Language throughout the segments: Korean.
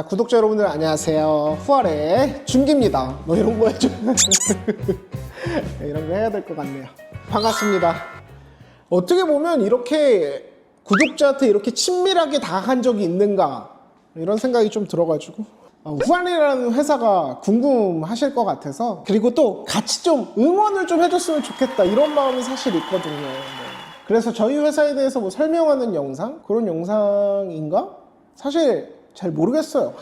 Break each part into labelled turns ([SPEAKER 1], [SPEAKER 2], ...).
[SPEAKER 1] 구독자 여러분들 안녕하세요. 후알의 준기입니다. 뭐 이런 거 해줘. 이런 거 해야 될 것 같네요. 반갑습니다. 어떻게 보면 이렇게 구독자한테 이렇게 친밀하게 다가간 적이 있는가 이런 생각이 좀 들어가지고 후알이라는 회사가 궁금하실 것 같아서, 그리고 또 같이 좀 응원을 좀 해줬으면 좋겠다 이런 마음이 사실 있거든요. 그래서 저희 회사에 대해서 뭐 설명하는 영상, 그런 영상인가? 사실 잘 모르겠어요.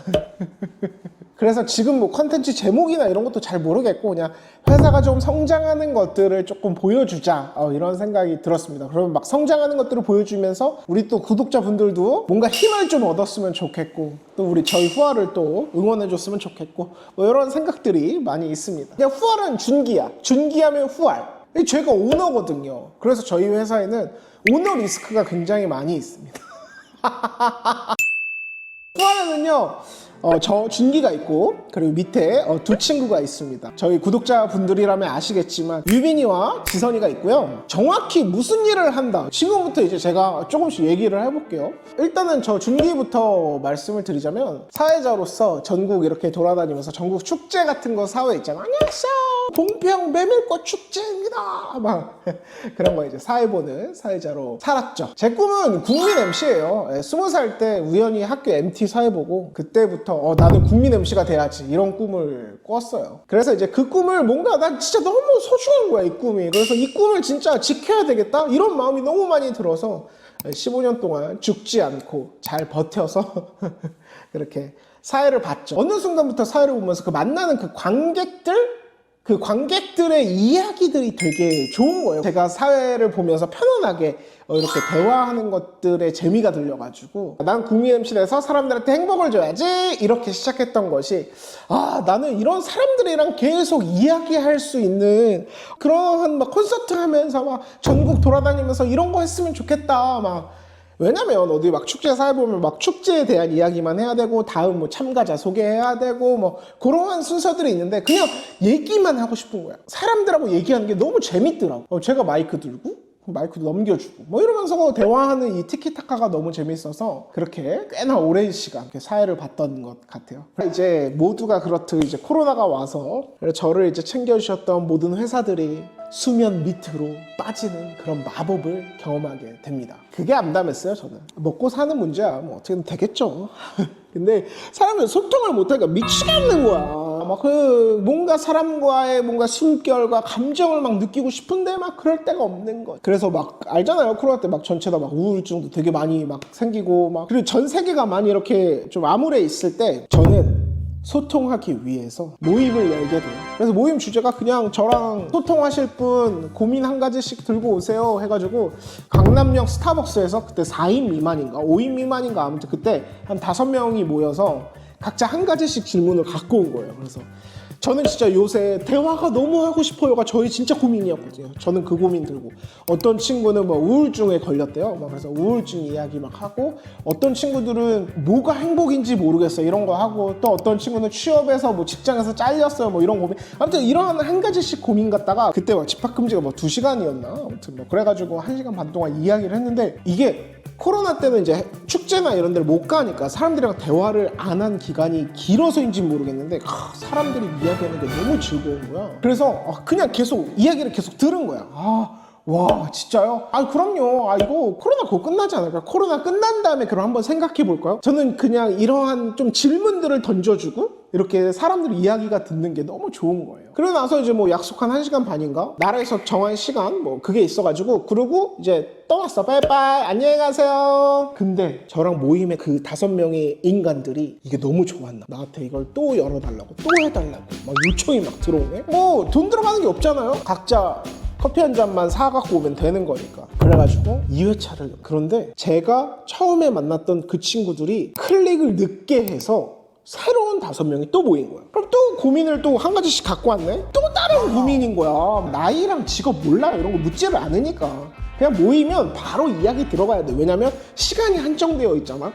[SPEAKER 1] 그래서 지금 뭐 컨텐츠 제목이나 이런 것도 잘 모르겠고, 그냥 회사가 좀 성장하는 것들을 조금 보여주자 이런 생각이 들었습니다. 그러면 막 성장하는 것들을 보여주면서 우리 또 구독자분들도 뭔가 힘을 좀 얻었으면 좋겠고, 또 우리 저희 후알을 또 응원해 줬으면 좋겠고, 뭐 이런 생각들이 많이 있습니다. 그냥 후알은 준기야. 준기하면 후알. 제가 오너거든요. 그래서 저희 회사에는 오너 리스크가 굉장히 많이 있습니다. 후알에는요, 저 준기가 있고, 그리고 밑에 두 친구가 있습니다. 저희 구독자분들이라면 아시겠지만 유빈이와 지선이가 있고요. 정확히 무슨 일을 한다, 지금부터 이제 제가 조금씩 얘기를 해볼게요. 일단은 저 준기부터 말씀을 드리자면, 사회자로서 전국 이렇게 돌아다니면서 전국 축제 같은 거 사회 있잖아. 안녕하세요, 봉평 메밀꽃 축제입니다, 막 그런 거 이제 사회 보는 사회자로 살았죠. 제 꿈은 국민 MC예요. 20살 때 우연히 학교 MT 사회 보고, 그때부터 나는 국민 MC가 돼야지 이런 꿈을 꿨어요. 그래서 이제 그 꿈을 뭔가 난 진짜 너무 소중한 거야, 이 꿈이. 그래서 이 꿈을 진짜 지켜야 되겠다 이런 마음이 너무 많이 들어서 15년 동안 죽지 않고 잘 버텨서 그렇게 사회를 봤죠. 어느 순간부터 사회를 보면서 그 만나는 그 관객들의 이야기들이 되게 좋은 거예요. 제가 사회를 보면서 편안하게 이렇게 대화하는 것들에 재미가 들려가지고, 난 국민 MC에서 사람들한테 행복을 줘야지 이렇게 시작했던 것이, 나는 이런 사람들이랑 계속 이야기할 수 있는 그런 막 콘서트 하면서 막 전국 돌아다니면서 이런 거 했으면 좋겠다. 막 왜냐면 어디 막 축제 사회 보면 막 축제에 대한 이야기만 해야 되고, 다음 뭐 참가자 소개해야 되고, 뭐 그러한 순서들이 있는데 그냥 얘기만 하고 싶은 거야. 사람들하고 얘기하는 게 너무 재밌더라고. 제가 마이크 들고 마이크도 넘겨주고 뭐 이러면서 대화하는 이 티키타카가 너무 재밌어서 그렇게 꽤나 오랜 시간 이렇게 사회를 봤던 것 같아요. 이제 모두가 그렇듯 이제 코로나가 와서 저를 이제 챙겨주셨던 모든 회사들이 수면 밑으로 빠지는 그런 마법을 경험하게 됩니다. 그게 암담했어요. 저는 먹고 사는 문제야, 뭐 어떻게든 되겠죠. 근데 사람은 소통을 못하니까 미치겠는 거야. 막 뭔가 사람과의 뭔가 숨결과 감정을 막 느끼고 싶은데 막 그럴 데가 없는 거. 그래서 막 알잖아요, 코로나 때 막 전체다 막 우울증도 되게 많이 막 생기고, 막 그리고 전 세계가 많이 이렇게 좀 암울해 있을 때 저는 소통하기 위해서 모임을 열게 돼요. 그래서 모임 주제가 그냥 저랑 소통하실 분 고민 한 가지씩 들고 오세요 해가지고, 강남역 스타벅스에서 그때 4인 미만인가 5인 미만인가 아무튼 그때 한 5명이 모여서 각자 한 가지씩 질문을 갖고 온 거예요. 그래서 저는 진짜 요새 대화가 너무 하고 싶어요가 저희 진짜 고민이었거든요. 저는 그 고민 들고, 어떤 친구는 뭐 우울증에 걸렸대요. 그래서 우울증 이야기 막 하고, 어떤 친구들은 뭐가 행복인지 모르겠어 이런 거 하고, 또 어떤 친구는 취업에서 뭐 직장에서 잘렸어요 뭐 이런 고민. 아무튼 이런 한 가지씩 고민 갖다가, 그때 막 집합금지가 뭐 2시간이었나 아무튼 뭐 그래가지고 1시간 반 동안 이야기를 했는데, 이게 코로나 때는 이제 축제나 이런 데를 못 가니까 사람들이랑 대화를 안 한 기간이 길어서인지 모르겠는데 사람들이 이야기하는 게 너무 즐거운 거야. 그래서 그냥 계속 이야기를 계속 들은 거야. 와 진짜요? 그럼요. 이거 코로나 곧 끝나지 않을까? 코로나 끝난 다음에 그럼 한번 생각해 볼까요? 저는 그냥 이러한 좀 질문들을 던져주고 이렇게 사람들 이야기가 듣는 게 너무 좋은 거예요. 그러고 나서 이제 뭐 약속한 1시간 반인가? 나라에서 정한 시간 뭐 그게 있어가지고, 그러고 이제 떠났어. 빠이빠이 안녕히 가세요. 근데 저랑 모임의 그 5명의 인간들이 이게 너무 좋았나, 나한테 이걸 또 열어달라고 또 해달라고 막 요청이 막 들어오네. 뭐 돈 들어가는 게 없잖아요. 각자 커피 한 잔만 사갖고 오면 되는 거니까. 그래가지고 2회차를. 그런데 제가 처음에 만났던 그 친구들이 클릭을 늦게 해서 새로운 5명이 또 모인 거야. 그럼 또 고민을 또 한 가지씩 갖고 왔네? 또 다른 고민인 거야. 나이랑 직업 몰라요 이런 거 묻지를 않으니까. 그냥 모이면 바로 이야기 들어가야 돼. 왜냐면 시간이 한정되어 있잖아.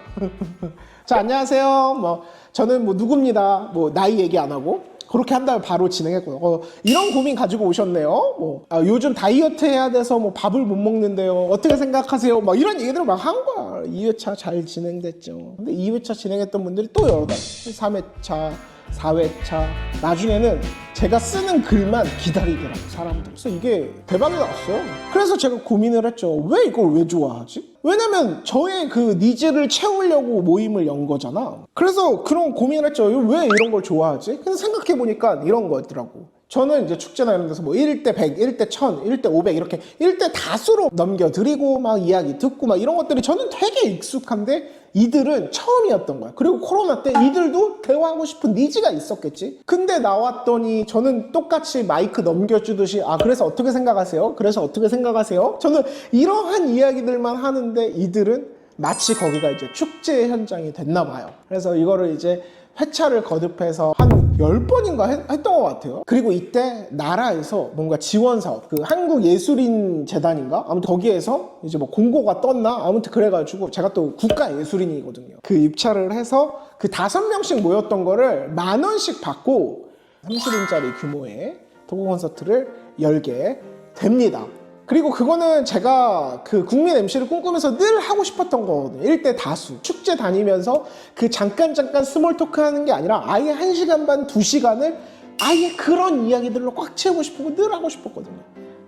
[SPEAKER 1] 자, 안녕하세요. 뭐 저는 뭐 누구입니다. 뭐 나이 얘기 안 하고, 그렇게 한 다음에 바로 진행했고요. 이런 고민 가지고 오셨네요. 뭐 요즘 다이어트 해야 돼서 뭐 밥을 못 먹는데요. 어떻게 생각하세요? 막 이런 얘기들을 막 한 거야. 2회차 잘 진행됐죠. 근데 2회차 진행했던 분들이 또 여러 달 3회차 4회차 나중에는 제가 쓰는 글만 기다리더라고 사람들. 그래서 이게 대박이 났어요. 그래서 제가 고민을 했죠. 왜 이걸 왜 좋아하지? 왜냐면 저의 그 니즈를 채우려고 모임을 연 거잖아. 그래서 그런 고민을 했죠. 왜 이런 걸 좋아하지? 근데 생각해보니까 이런 거였더라고. 저는 이제 축제나 이런 데서 뭐 1대 100, 1대 1000, 1대 500 이렇게 1대 다수로 넘겨드리고 막 이야기 듣고 막 이런 것들이 저는 되게 익숙한데 이들은 처음이었던 거야. 그리고 코로나 때 이들도 대화하고 싶은 니즈가 있었겠지. 근데 나왔더니 저는 똑같이 마이크 넘겨주듯이 그래서 어떻게 생각하세요? 그래서 어떻게 생각하세요? 저는 이러한 이야기들만 하는데 이들은 마치 거기가 이제 축제 현장이 됐나 봐요. 그래서 이거를 이제 회차를 거듭해서 한 10번인가 했던 것 같아요. 그리고 이때 나라에서 뭔가 지원 사업, 그 한국예술인 재단인가? 아무튼 거기에서 이제 뭐 공고가 떴나? 아무튼 그래가지고 제가 또 국가예술인이거든요. 그 입찰을 해서 그 5명씩 모였던 거를 10,000원씩 받고 30인짜리 규모의 토크 콘서트를 열게 됩니다. 그리고 그거는 제가 그 국민 MC를 꿈꾸면서 늘 하고 싶었던 거거든요. 1대 다수. 축제 다니면서 그 잠깐 스몰 토크 하는 게 아니라 아예 1시간 반, 2시간을 아예 그런 이야기들로 꽉 채우고 싶고 늘 하고 싶었거든요.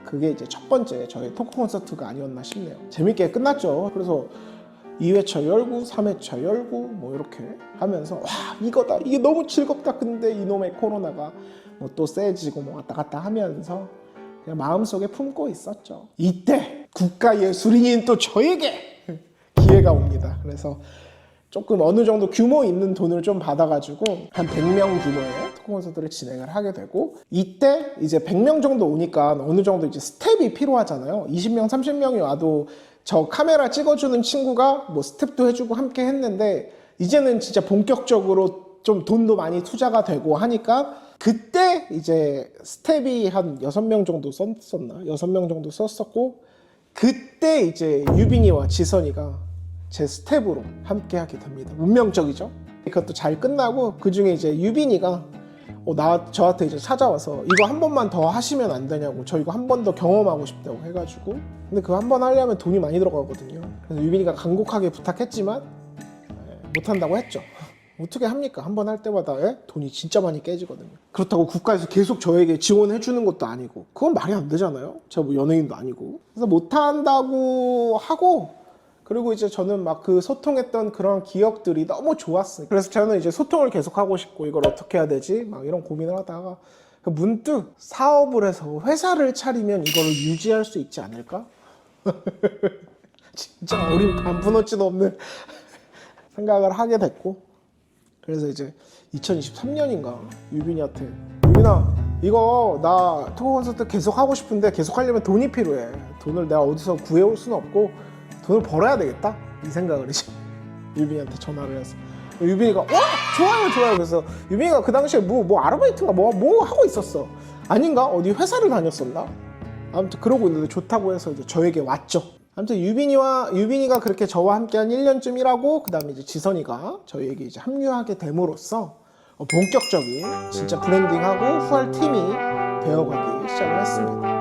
[SPEAKER 1] 그게 이제 첫 번째 저의 토크 콘서트가 아니었나 싶네요. 재밌게 끝났죠. 그래서 2회차 열고 3회차 열고 뭐 이렇게 하면서 와 이거다. 이게 너무 즐겁다. 근데 이놈의 코로나가 뭐 또 세지고 뭐 왔다 갔다 하면서 그냥 마음속에 품고 있었죠. 이때 국가예술인인 또 저에게 기회가 옵니다. 그래서 조금 어느 정도 규모 있는 돈을 좀 받아가지고 한 100명 규모의 토크 콘서트를 진행을 하게 되고 이때 이제 100명 정도 오니까 어느 정도 이제 스텝이 필요하잖아요. 20명, 30명이 와도 저 카메라 찍어주는 친구가 뭐 스텝도 해주고 함께 했는데 이제는 진짜 본격적으로 좀 돈도 많이 투자가 되고 하니까 그때 이제 스텝이 한 6명 정도 썼었나? 6명 정도 썼었고 그때 이제 유빈이와 지선이가 제 스텝으로 함께 하게 됩니다. 운명적이죠? 그것도 잘 끝나고 그 중에 이제 유빈이가 저한테 이제 찾아와서 이거 한 번만 더 하시면 안 되냐고 저 이거 한 번 더 경험하고 싶다고 해가지고 근데 그거 한 번 하려면 돈이 많이 들어가거든요. 그래서 유빈이가 간곡하게 부탁했지만 못한다고 했죠. 어떻게 합니까? 한 번 할 때마다 돈이 진짜 많이 깨지거든요. 그렇다고 국가에서 계속 저에게 지원해 주는 것도 아니고 그건 말이 안 되잖아요. 제가 뭐 연예인도 아니고. 그래서 못한다고 하고 그리고 이제 저는 막 그 소통했던 그런 기억들이 너무 좋았어요. 그래서 저는 이제 소통을 계속 하고 싶고 이걸 어떻게 해야 되지? 막 이런 고민을 하다가 문득 사업을 해서 회사를 차리면 이거를 유지할 수 있지 않을까? 진짜 어린 반푼어치도 없는 생각을 하게 됐고 그래서 이제 2023년인가 유빈이한테 유빈아 이거 나 토크 콘서트 계속 하고 싶은데 계속 하려면 돈이 필요해. 돈을 내가 어디서 구해올 수는 없고 돈을 벌어야 되겠다 이 생각을 이제 유빈이한테 전화를 해서 유빈이가 좋아요 그래서 유빈이가 그 당시에 뭐 아르바이트인가 뭐 하고 있었어. 아닌가? 어디 회사를 다녔었나? 아무튼 그러고 있는데 좋다고 해서 이제 저에게 왔죠. 아무튼 유빈이가 그렇게 저와 함께 한 1년쯤 일하고 그 다음에 이제 지선이가 저희에게 이제 합류하게 됨으로써 본격적인 진짜 브랜딩하고 후할 팀이 되어가기 시작을 했습니다.